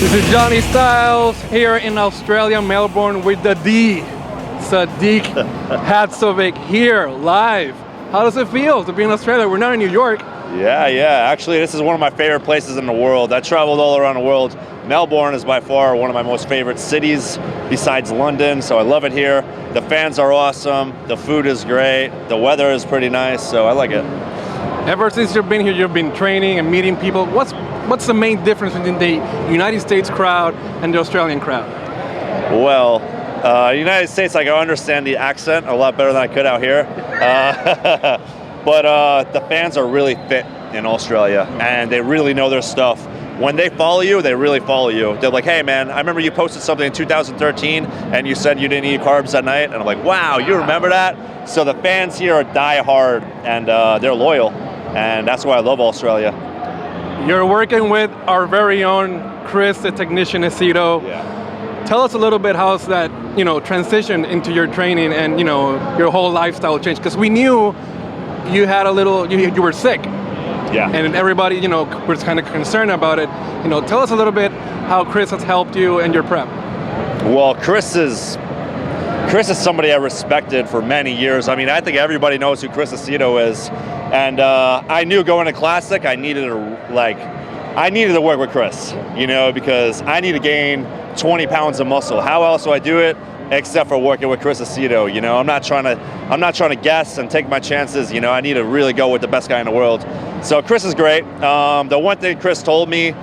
This is Johnny Styles here in Australia, Melbourne, with the D, Sadik Hadzovic here live. How does it feel to be in Australia? We're not in New York. Yeah. Actually, this is one of my favorite places in the world. I traveled all around the world. Melbourne is by far one of my most favorite cities besides London, so I love it here. The fans are awesome. The food is great. The weather is pretty nice, so I like it. Ever since you've been here, you've been training and meeting people. What's the main difference between the United States crowd and the Australian crowd? Well, United States, I can understand the accent a lot better than I could out here. But the fans are really fit in Australia, and they really know their stuff. When they follow you, they really follow you. They're like, hey man, I remember you posted something in 2013 and you said you didn't eat carbs at night. And I'm like, wow, you remember that? So the fans here are die-hard, and they're loyal. And that's why I love Australia. You're working with our very own Chris, the technician Aceto. Yeah. Tell us a little bit how's that, transition into your training and, your whole lifestyle change. Because we knew you had you were sick. Yeah. And everybody, was kind of concerned about it. Tell us a little bit how Chris has helped you and your prep. Well, Chris is somebody I respected for many years. I mean, I think everybody knows who Chris Aceto is. And I knew going to Classic, I needed to work with Chris, because I need to gain 20 pounds of muscle. How else do I do it except for working with Chris Aceto? I'm not trying to guess and take my chances. I need to really go with the best guy in the world. So Chris is great. The one thing Chris told me,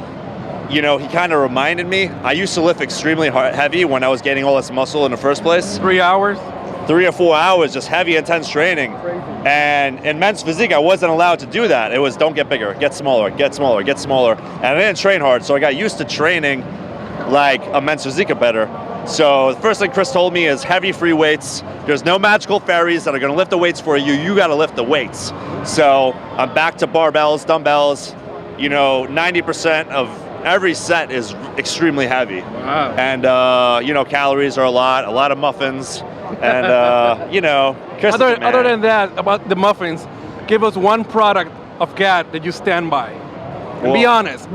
he kind of reminded me, I used to lift extremely heavy when I was gaining all this muscle in the first place. 3 hours? 3 or 4 hours, just heavy, intense training. Crazy. And in men's physique, I wasn't allowed to do that. It was don't get bigger, get smaller, get smaller, get smaller. And I didn't train hard, so I got used to training like a men's physique better. So the first thing Chris told me is heavy free weights. There's no magical fairies that are gonna lift the weights for you. You gotta lift the weights. So I'm back to barbells, dumbbells. 90% of every set is extremely heavy. Wow. And calories are a lot of muffins. And Chris is the man. Other than that, about the muffins, give us one product of GAT that you stand by. And be honest.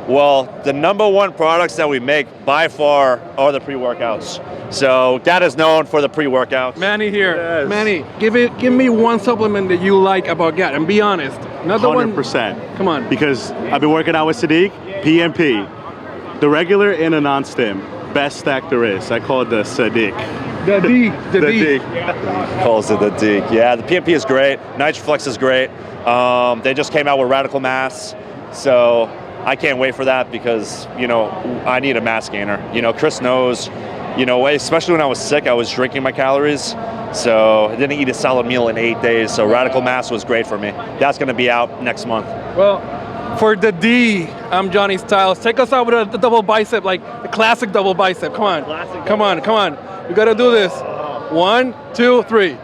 Well, the number one products that we make by far are the pre-workouts. So GAT is known for the pre-workouts. Manny here. Yes. Manny, give me one supplement that you like about GAT, and be honest. Not the 100%. one. Come on. Because I've been working out with Sadik, PMP, the regular and a non-stim. Best stack there is. I call it the Sadik. The D. Calls it the D. Yeah, the PMP is great. NitroFlex is great. They just came out with Radical Mass. So I can't wait for that because, I need a mass gainer. Chris knows, especially when I was sick, I was drinking my calories. So I didn't eat a solid meal in 8 days. So Radical Mass was great for me. That's going to be out next month. Well, for the D, I'm Johnny Styles. Take us out with the double bicep, like the classic double bicep. Come on. Come on. We got to do this. 1, 2, 3.